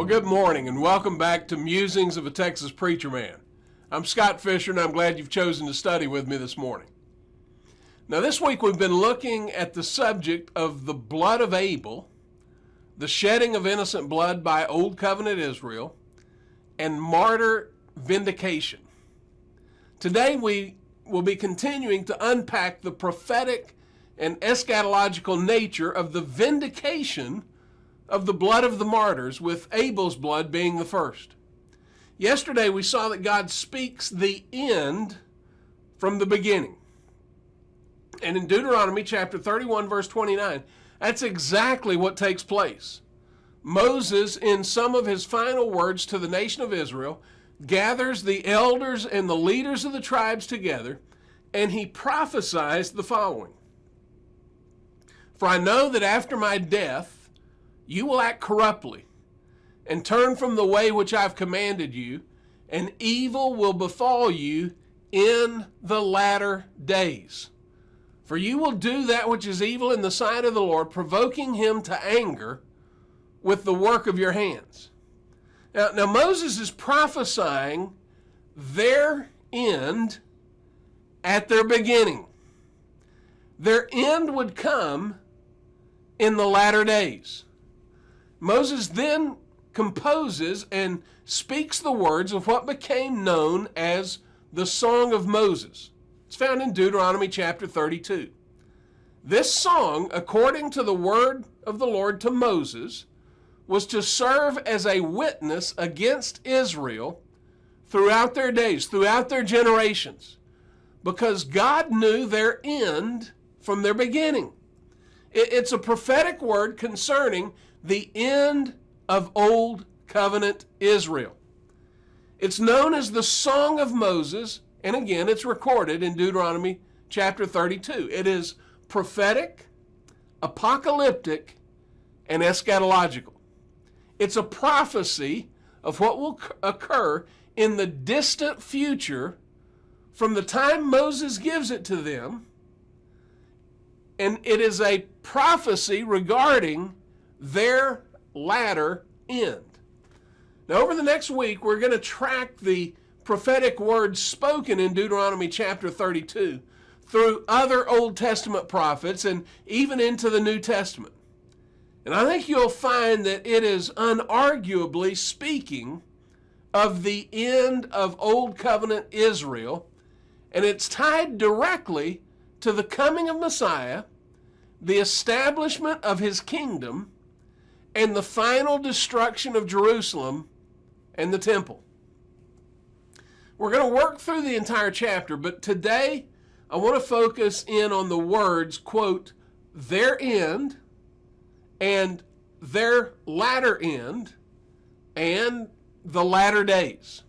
Well, good morning and welcome back to Musings of a Texas Preacher Man. I'm Scott Fisher and I'm glad you've chosen to study with me this morning. Now this week we've been looking at the subject of the blood of Abel, the shedding of innocent blood by Old Covenant Israel, and martyr vindication. Today we will be continuing to unpack the prophetic and eschatological nature of the vindication of the blood of the martyrs, with Abel's blood being the first. Yesterday we saw that God speaks the end from the beginning. And in Deuteronomy chapter 31 verse 29, that's exactly what takes place. Moses, in some of his final words to the nation of Israel, gathers the elders and the leaders of the tribes together, and he prophesies the following. For I know that after my death, you will act corruptly and turn from the way which I've commanded you, and evil will befall you in the latter days. For you will do that which is evil in the sight of the Lord, provoking him to anger with the work of your hands. Now Moses is prophesying their end at their beginning. Their end would come in the latter days. Moses then composes and speaks the words of what became known as the Song of Moses. It's found in Deuteronomy chapter 32. This song, according to the word of the Lord to Moses, was to serve as a witness against Israel throughout their days, throughout their generations, because God knew their end from their beginning. It's a prophetic word concerning the end of Old Covenant Israel. It's known as the Song of Moses, and again, it's recorded in Deuteronomy chapter 32. It is prophetic, apocalyptic, and eschatological. It's a prophecy of what will occur in the distant future from the time Moses gives it to them, and it is a prophecy regarding their latter end. Now, over the next week, we're going to track the prophetic words spoken in Deuteronomy chapter 32 through other Old Testament prophets and even into the New Testament. And I think you'll find that it is unarguably speaking of the end of Old Covenant Israel, and it's tied directly to the coming of Messiah, the establishment of his kingdom, and the final destruction of Jerusalem and the temple. We're going to work through the entire chapter, but today I want to focus in on the words, quote, their end and their latter end and the latter days.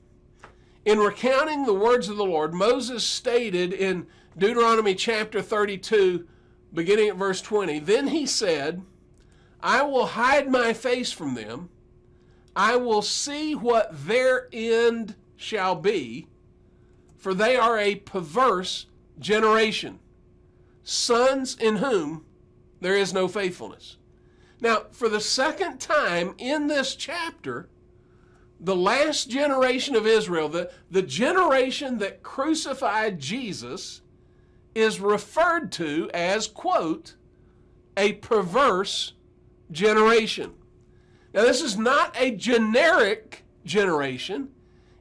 In recounting the words of the Lord, Moses stated in Deuteronomy chapter 32, beginning at verse 20, then he said, I will hide my face from them. I will see what their end shall be, for they are a perverse generation, sons in whom there is no faithfulness. Now, for the second time in this chapter, the last generation of Israel, the generation that crucified Jesus, is referred to as, quote, a perverse generation. Now, this is not a generic generation.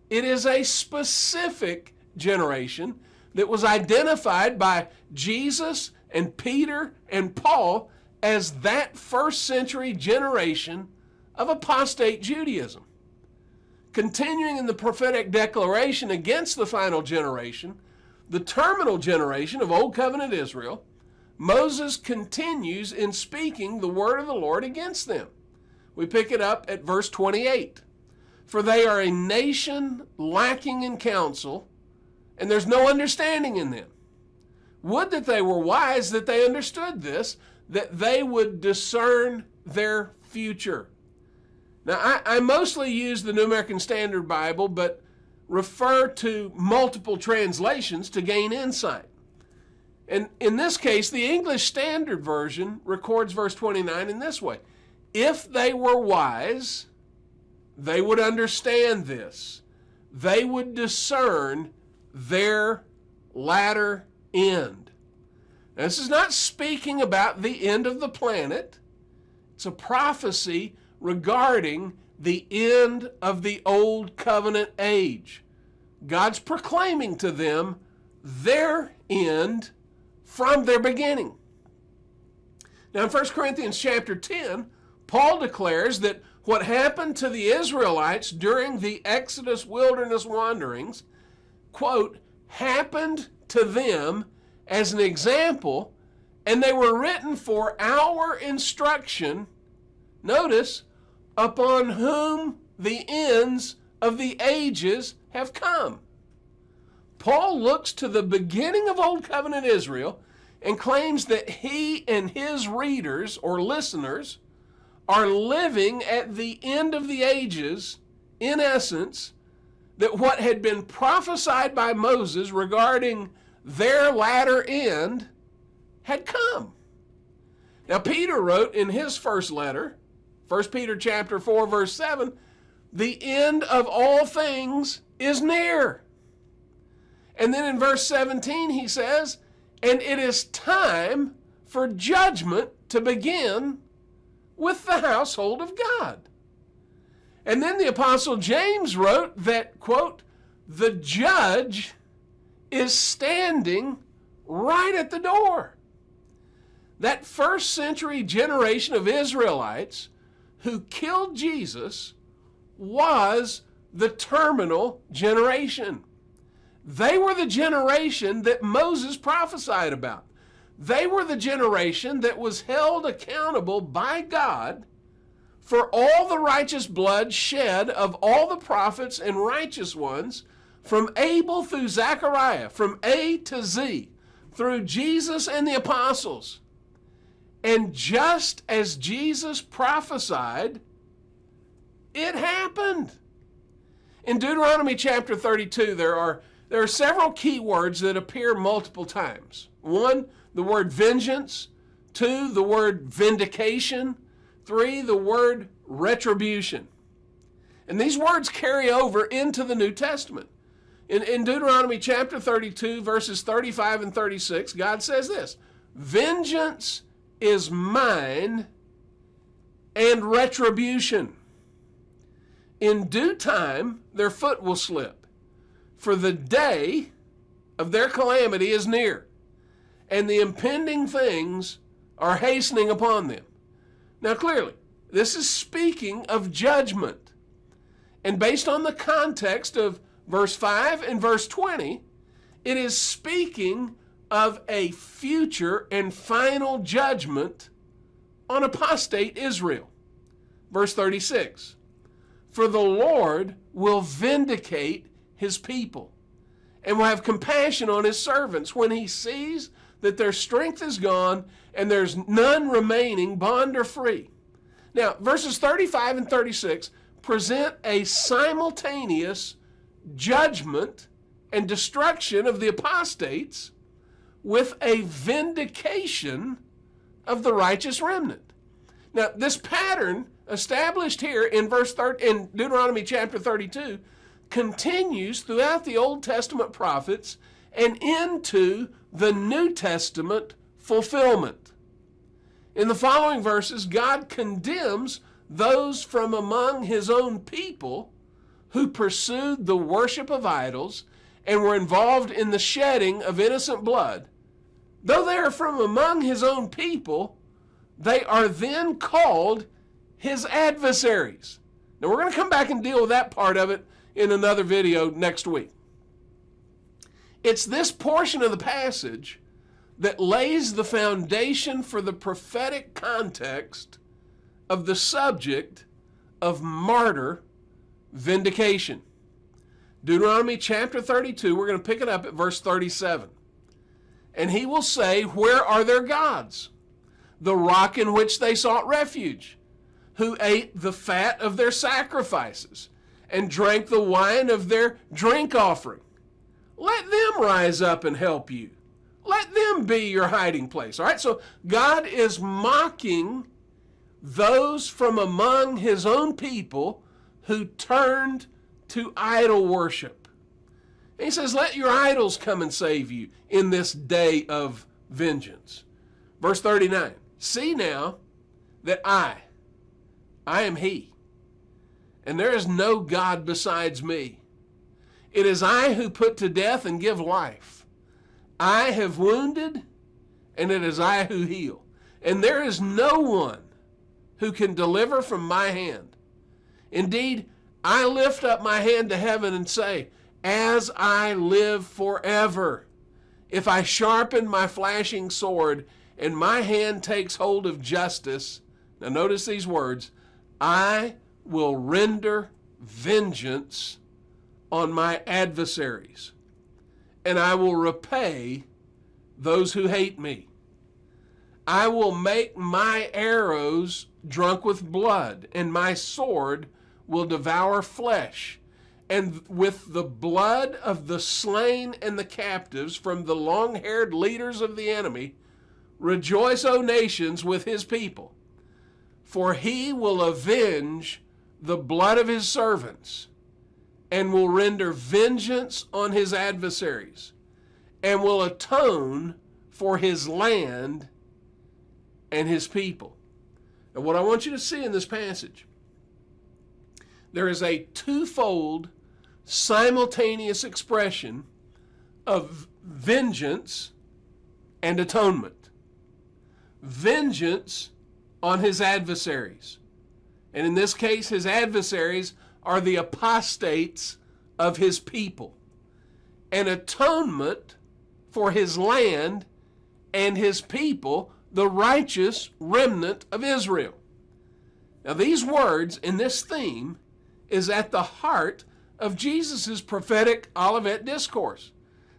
It is a specific generation that was identified by Jesus and Peter and Paul as that first century generation of apostate Judaism. Continuing in the prophetic declaration against the final generation, the terminal generation of Old Covenant Israel, Moses continues in speaking the word of the Lord against them. We pick it up at verse 28. For they are a nation lacking in counsel, and there's no understanding in them. Would that they were wise, that they understood this, that they would discern their future. Now, I mostly use the New American Standard Bible, but refer to multiple translations to gain insight. And in this case, the English Standard Version records verse 29 in this way. If they were wise, they would understand this. They would discern their latter end. Now, this is not speaking about the end of the planet. It's a prophecy regarding the end of the old covenant age. God's proclaiming to them their end from their beginning. Now in 1 Corinthians chapter 10, Paul declares that what happened to the Israelites during the Exodus wilderness wanderings, quote, happened to them as an example, and they were written for our instruction, notice, upon whom the ends of the ages have come. Paul looks to the beginning of Old Covenant Israel and claims that he and his readers or listeners are living at the end of the ages, in essence, that what had been prophesied by Moses regarding their latter end had come. Now Peter wrote in his first letter, 1 Peter chapter 4, verse 7, the end of all things is near. And then in verse 17 he says, and it is time for judgment to begin with the household of God. And then the Apostle James wrote that, quote, the judge is standing right at the door. That first century generation of Israelites who killed Jesus was the terminal generation. They were the generation that Moses prophesied about. They were the generation that was held accountable by God for all the righteous blood shed of all the prophets and righteous ones from Abel through Zechariah, from A to Z, through Jesus and the apostles. And just as Jesus prophesied, it happened. In Deuteronomy chapter 32, there are several key words that appear multiple times. 1, the word vengeance. 2, the word vindication. 3, the word retribution. And these words carry over into the New Testament. In Deuteronomy chapter 32, verses 35 and 36, God says this, vengeance is mine and retribution. In due time, their foot will slip, for the day of their calamity is near, and the impending things are hastening upon them. Now clearly, this is speaking of judgment. And based on the context of verse 5 and verse 20, it is speaking of a future and final judgment on apostate Israel. Verse 36, for the Lord will vindicate his people and will have compassion on his servants when he sees that their strength is gone and there's none remaining, bond or free. Now, verses 35 and 36 present a simultaneous judgment and destruction of the apostates with a vindication of the righteous remnant. Now, this pattern established here in in Deuteronomy chapter 32 continues throughout the Old Testament prophets and into the New Testament fulfillment. In the following verses, God condemns those from among his own people who pursued the worship of idols and were involved in the shedding of innocent blood. Though they are from among his own people, they are then called his adversaries. Now we're going to come back and deal with that part of it in another video next week. It's this portion of the passage that lays the foundation for the prophetic context of the subject of martyr vindication. Deuteronomy chapter 32, we're going to pick it up at verse 37. And he will say, where are their gods? The rock in which they sought refuge, who ate the fat of their sacrifices and drank the wine of their drink offering. Let them rise up and help you. Let them be your hiding place. All right, so God is mocking those from among his own people who turned to idol worship. And he says, let your idols come and save you in this day of vengeance. Verse 39, see now that I am he, and there is no God besides me. It is I who put to death and give life. I have wounded, and it is I who heal. And there is no one who can deliver from my hand. Indeed, I lift up my hand to heaven and say, as I live forever, if I sharpen my flashing sword and my hand takes hold of justice, now notice these words, I will render vengeance on my adversaries, and I will repay those who hate me. I will make my arrows drunk with blood, and my sword will devour flesh. And with the blood of the slain and the captives from the long-haired leaders of the enemy, rejoice, O nations, with his people. For he will avenge the blood of his servants, and will render vengeance on his adversaries, and will atone for his land and his people. And what I want you to see in this passage, there is a twofold simultaneous expression of vengeance and atonement. Vengeance on his adversaries. And in this case, his adversaries are the apostates of his people. And atonement for his land and his people, the righteous remnant of Israel. Now, these words in this theme is at the heart of Jesus' prophetic Olivet discourse.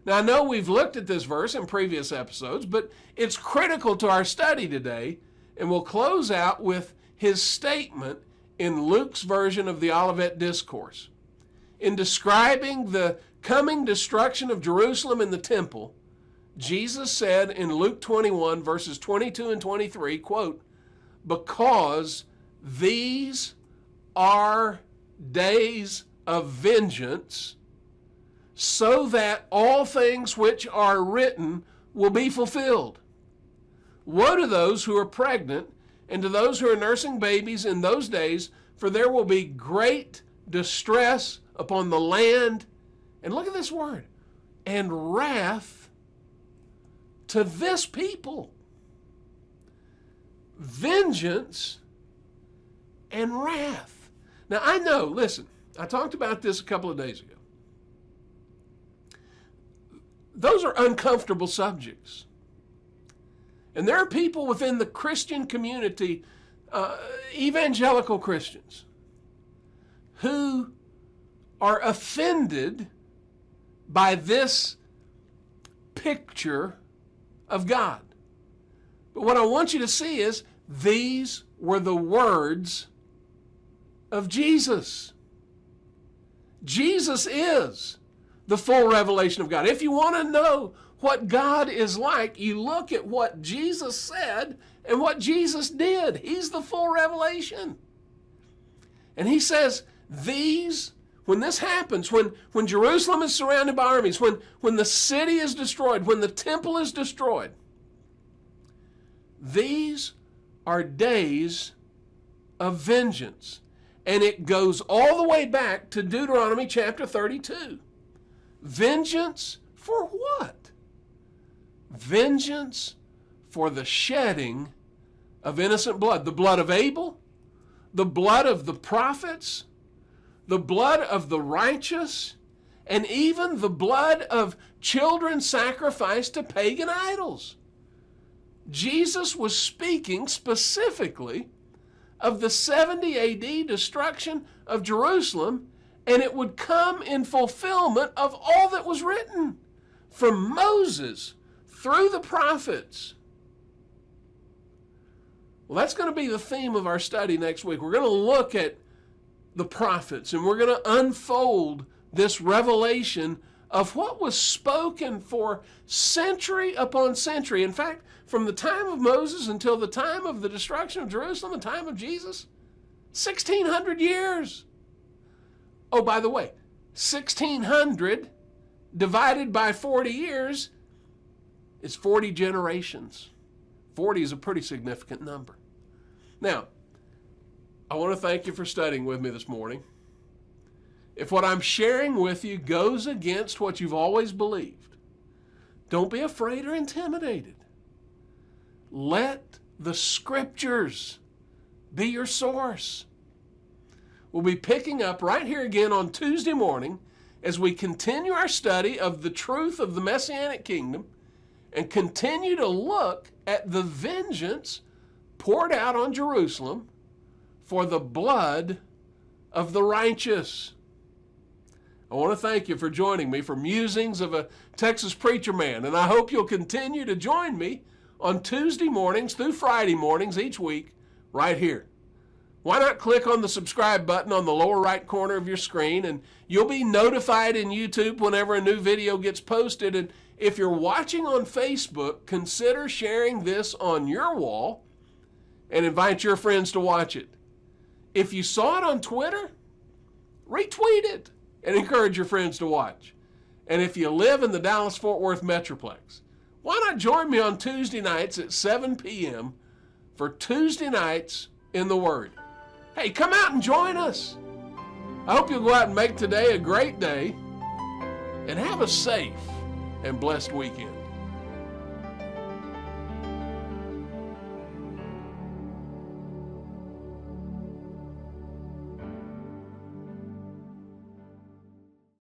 Now, I know we've looked at this verse in previous episodes, but it's critical to our study today, and we'll close out with his statement in Luke's version of the Olivet discourse. In describing the coming destruction of Jerusalem and the temple, Jesus said in Luke 21, verses 22 and 23, quote, because these are days of vengeance, so that all things which are written will be fulfilled. Woe to those who are pregnant and to those who are nursing babies in those days, for there will be great distress upon the land, and look at this word, and wrath to this people. Vengeance and wrath. Now I know, listen, I talked about this a couple of days ago. Those are uncomfortable subjects. And there are people within the Christian community, evangelical Christians, who are offended by this picture of God. But what I want you to see is these were the words of Jesus. Jesus is the full revelation of God. If you want to know what God is like, you look at what Jesus said and what Jesus did. He's the full revelation. And he says, when this happens, when Jerusalem is surrounded by armies, when the city is destroyed, when the temple is destroyed, these are days of vengeance. And it goes all the way back to Deuteronomy chapter 32. Vengeance for what? Vengeance for the shedding of innocent blood. The blood of Abel, the blood of the prophets, the blood of the righteous, and even the blood of children sacrificed to pagan idols. Jesus was speaking specifically of the 70 AD destruction of Jerusalem, and it would come in fulfillment of all that was written from Moses through the prophets. Well, that's going to be the theme of our study next week. We're going to look at the prophets, and we're going to unfold this revelation of what was spoken for century upon century. In fact, from the time of Moses until the time of the destruction of Jerusalem, the time of Jesus, 1,600 years. Oh, by the way, 1,600 divided by 40 years is 40 generations. 40 is a pretty significant number. Now, I want to thank you for studying with me this morning. If what I'm sharing with you goes against what you've always believed, don't be afraid or intimidated. Let the Scriptures be your source. We'll be picking up right here again on Tuesday morning as we continue our study of the truth of the Messianic kingdom and continue to look at the vengeance poured out on Jerusalem for the blood of the righteous. I want to thank you for joining me for Musings of a Texas Preacher Man, and I hope you'll continue to join me on Tuesday mornings through Friday mornings each week right here. Why not click on the subscribe button on the lower right corner of your screen, and you'll be notified in YouTube whenever a new video gets posted. And if you're watching on Facebook, consider sharing this on your wall and invite your friends to watch it. If you saw it on Twitter, retweet it and encourage your friends to watch. And if you live in the Dallas-Fort Worth Metroplex, why not join me on Tuesday nights at 7 p.m. for Tuesday Nights in the Word? Hey, come out and join us. I hope you'll go out and make today a great day and have a safe and blessed weekend.